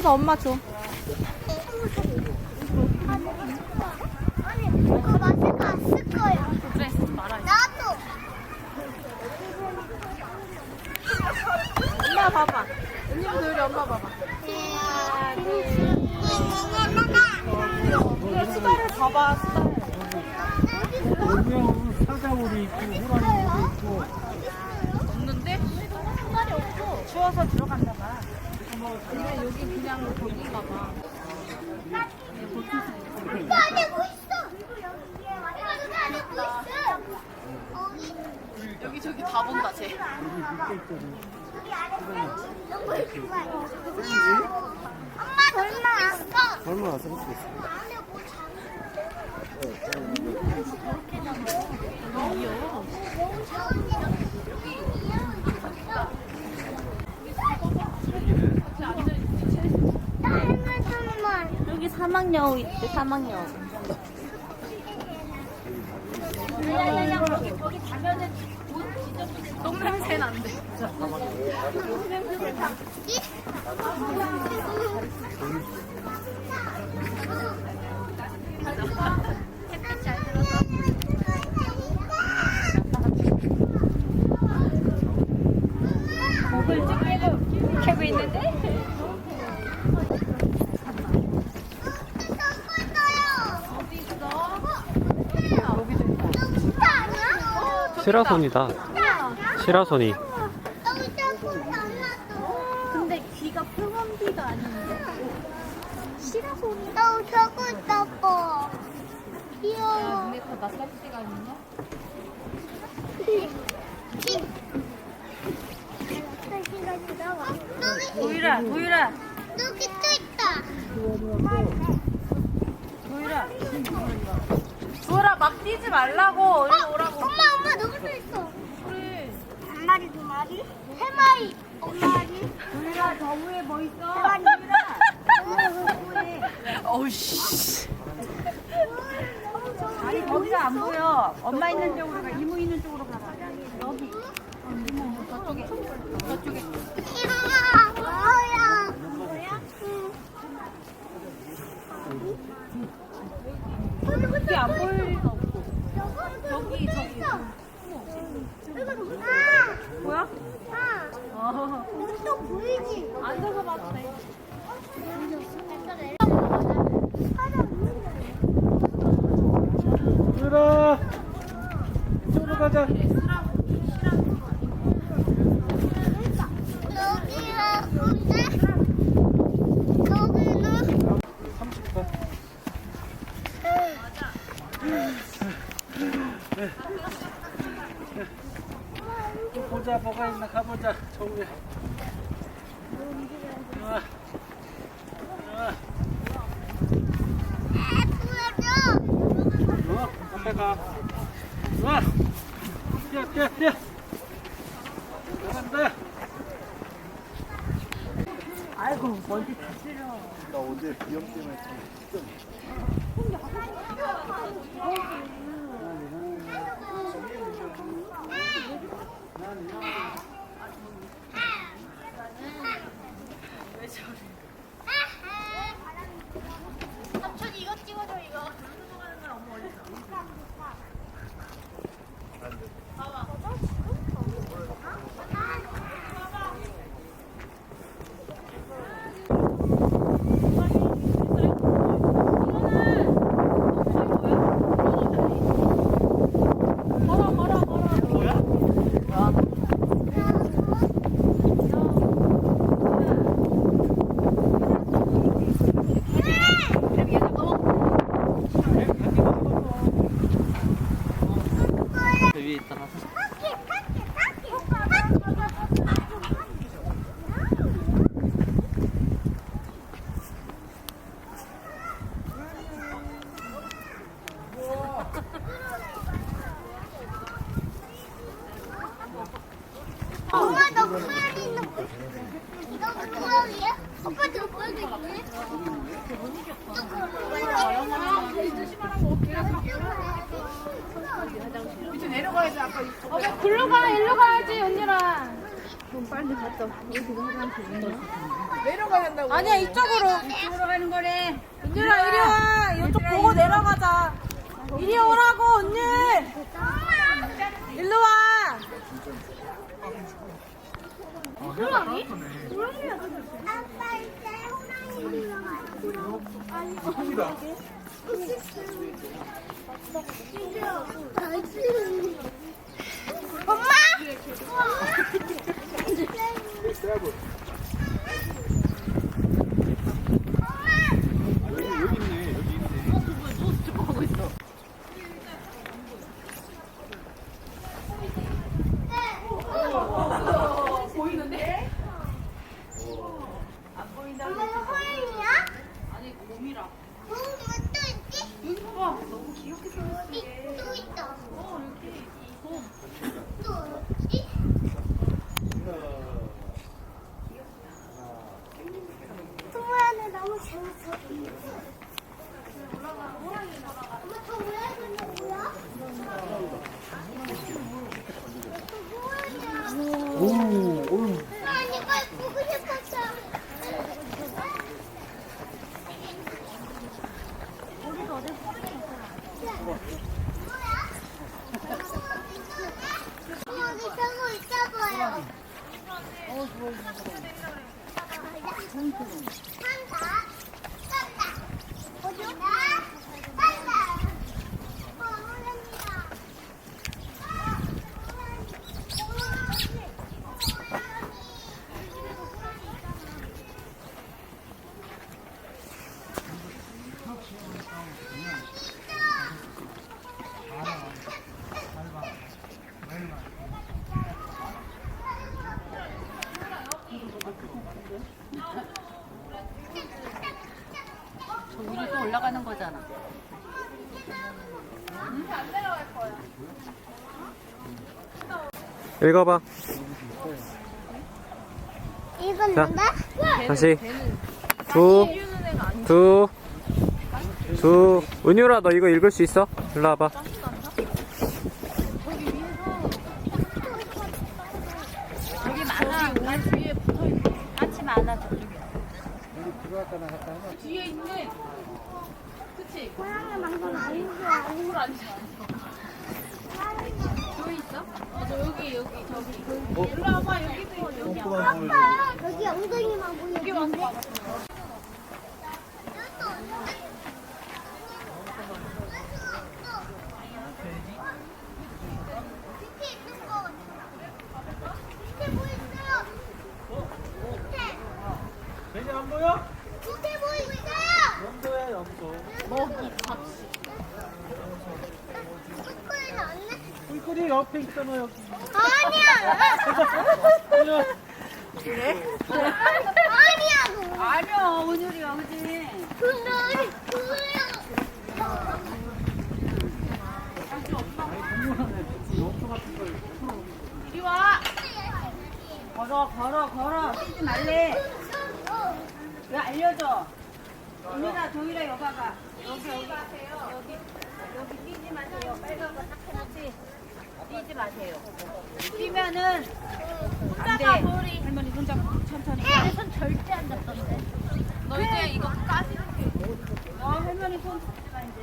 엄마 줘. 아니, 이거 마스크 안 쓸 거야. 그래, 쓰지 말아. 나도. 엄마 봐봐. 언니부터 우리 엄마 봐봐. 그래, 수다를 봐봐, 수다. 여기 사자우리 있고 호랑이도 있고. 없는데? 수달이 없어. 추워서 들어갔나 봐. 근데 여기 그냥 거기인가 봐. 이거 안에 뭐 있어? 이거 안에 뭐 있어? 여기 저기 다 본다, 쟤. 여기 안에 뭐 있어? 귀여워. 엄마 얼마 왔어? 얼마 왔어? 할수 있어. 안에 뭐 여기 사막여우 있대, 사막여우. 거기 가면은 똥냄새 난대. 햇빛 잘 들어서. 목을 찌개고 캐고 있는데? 시라손이다. 시라손이. 근데 귀가 표범귀가 아닌데? 시라소니. 너 저거 있다고. 귀여워. 근데 더 낯설 시간인가? 도일아, 도일아, 여기 또 있다. 도일아. 도일아, 막 뛰지 말라고. 일로 오라고. 엄마 누구 또 있어? 그래. 한 마리, 두 마리, 세 마리, 마리. 도일아, 저 위에 뭐 있어? 어우씨. 아니, 거기가 안 보여. 엄마 있는 쪽으로 가, 이모 있는 쪽으로 가봐. 여기. 이모, 저쪽에. 저쪽에. 이야, 뭐야? 뭐야? 그게 안 보일 리는 없고. 저기. 뭐야? 또 보이지? 앉아서 봐도 돼. 얘들아, 이쪽으로 가자. 여기가 뭔데? 여기는 30분. 또 보자, 뭐가 있나 가보자. 저기. 보여줘. 앞에 가. 와! 뛰어. 나간다. 아이고, 멀리 다 쓰려. 나 어제 비염 때문에 좀. 삼촌 이거 찍어줘 이거. 위에 있다가. 엄마 너 고양이 있는 거. 이거 고양이야? 오빠 너 고양이 있네? 이제 내려가야지, 아까. 왜 글로 가, 일로 가야지, 언니랑. 아, 내려가야 한다고. 아니야, 이쪽으로. 이쪽으로 가는 거래. 은율아, 이리 와. 이쪽 보고 내려가자. 이리 오라고, 은율. 일로 와. 호랑이? 아빠 이제 호랑이 들어가요. 엄마! 보이는데? 엄마 이거 호랑이야? 아니 곰이라. 또 있지? 여기 봐봐. 너무 귀엽게 생겼어. 또 있다. 여기 곰. 또 있지? 동물원에 너무 재밌어. 엄마 저 모양은 뭐야? 저 모양이야. 아니 이거 보고 싶었어. 우리도 어디 여기 저거 있어봐요. 한다. 딴다. 어디다? 딴다. 호랑이다. 저 위로 또 올라가는 거잖아. 읽어봐. 이건 자. 뭔데? 다시. 은유라, 너 이거 읽을 수 있어? 일로 와봐. 여기 많아. 난 뒤에 붙어 있어. 같이 많아 저쪽에. 뒤에 있네. 그치? 고양이 망건 아니고 동물 아니잖아. 저기 있어? 저 여기 저기. 일로 와봐. 여기도 있어. 여기. 아빠 여기 엉덩이만 보여. 여기 와서 봐봐. 밑에 있는 거. 밑에 뭐 있어요? 밑에. 괜히 안 보여? 밑에 뭐 있어요? 염소야, 염소. 먹이 잡시. 초콜릿 안 내? 꿀꿀이 옆에 있잖아, 여기. 아니야. 그래? 아니야. 아니야. 은율이야. 그지? 근데 그거요. 이리 와. 걸어. 뛰지 말래. 왜 알려줘. 은율아, 동일아, 여기 봐봐. 여기 뛰지 마세요. 빨간 거 딱 해놓지. 뛰지 마세요. 뛰면은 안 돼. 할머니 손 잡고 천천히. 손 절대 안 잡던데. 너 이제 이거 까지를게. 할머니 손 잡지 마, 이제.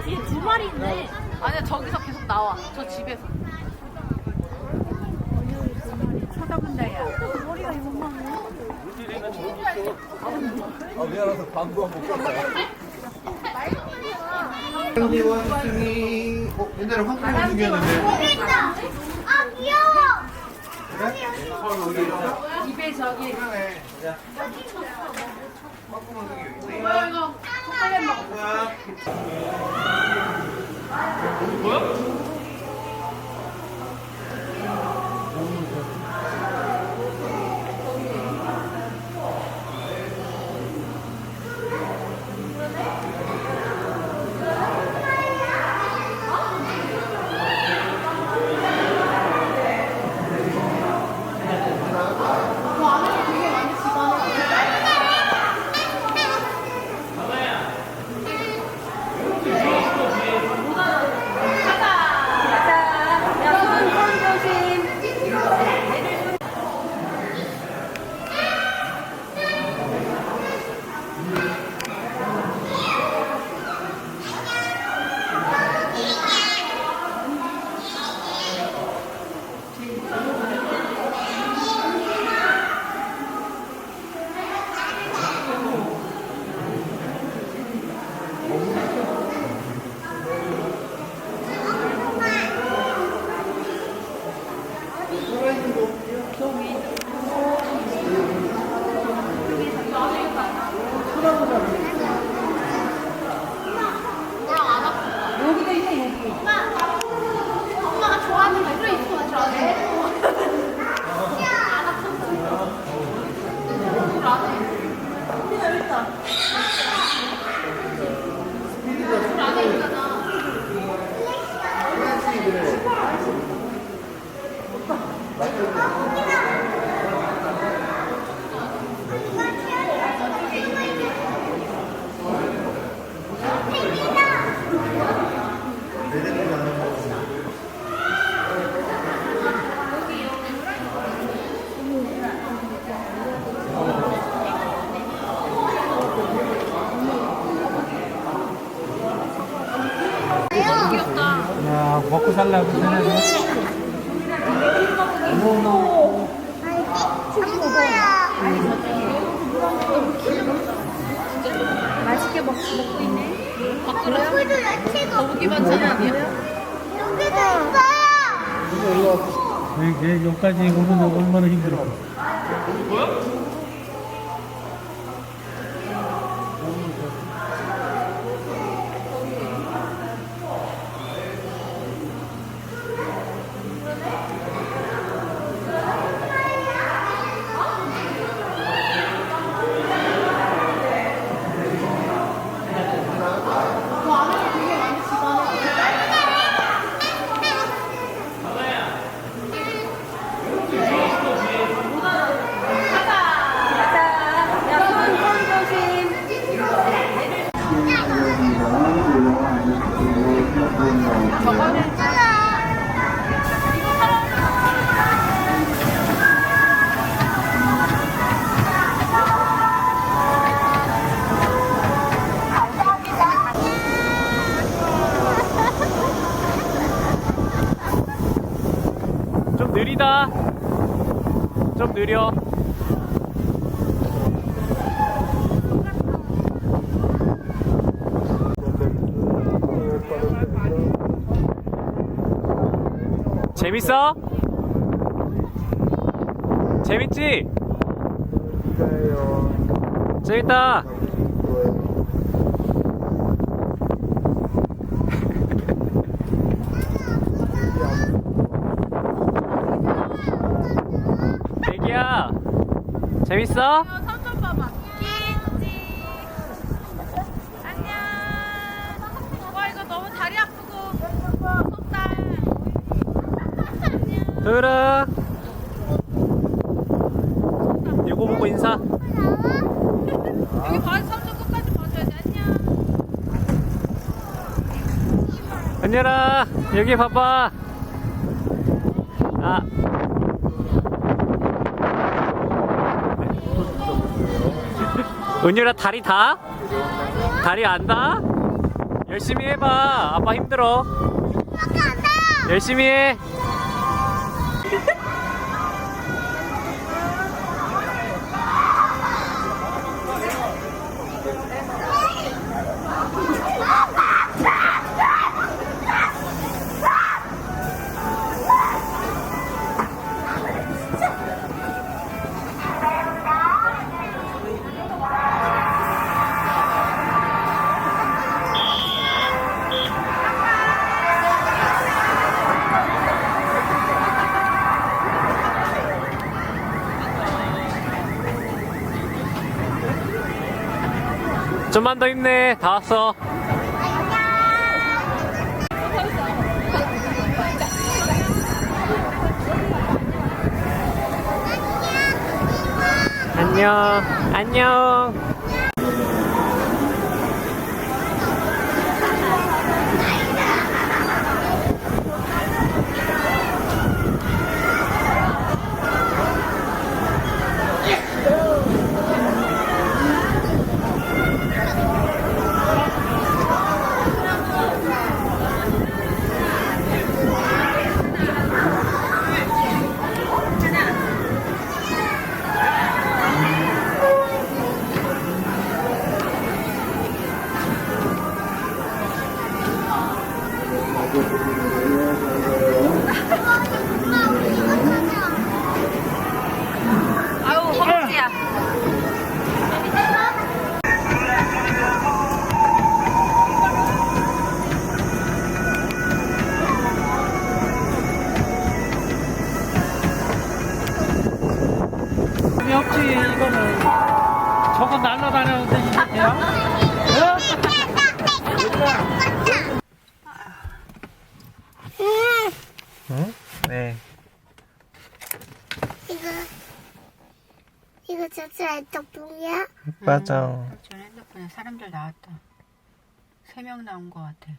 뒤에 두 마리 있네. 아니야, 저기서 계속 나와. 저 집에서. 쳐다본다, 야. 머리가 이만해. 아, 미안해서 방구 한번 꼈어요. Only one singing, 옛날에 황금이 생겼는데. 여기 있다. 아 귀여워. 입에 저기 그러네. 자, 뭐야 이거 초콜릿 먹어. 엄마가 좋아하는 거 그래 있어 좋아해. 야, 먹고 살라고 그러네. 맛있게 먹고 있네. 여기도 야채가 거북이 반찬 아니야? 여기도 있어요. 얘 여기까지 오면 얼마나 힘들어. 좀 느리다. 좀 느려. 재밌어? 재밌지? 재밌다. 애기야, 재밌어? 삼촌 봐봐. 키치. 안녕. 와 이거 너무 다리 아프고 무섭다. 안녕. 도율아, 이거 보고 인사. 여기 봐 삼촌 끝까지 봐줘야지. 안녕. 은열아, 여기 봐봐. 아. 은율아, 다리 다? 다리 안 다? 열심히 해봐. 아빠 힘들어. 열심히 해. 좀만 더 힘내. 다 왔어. 안녕. 안녕. 아유, 허벅지야. 힘이 없지 이거는. 저거 날라다녔는데 이게 돼요? 응? 네. 이거 진짜 핸드폰이야? 맞아. 전 핸드폰에 사람들 나왔다. 3명 나온 것 같아.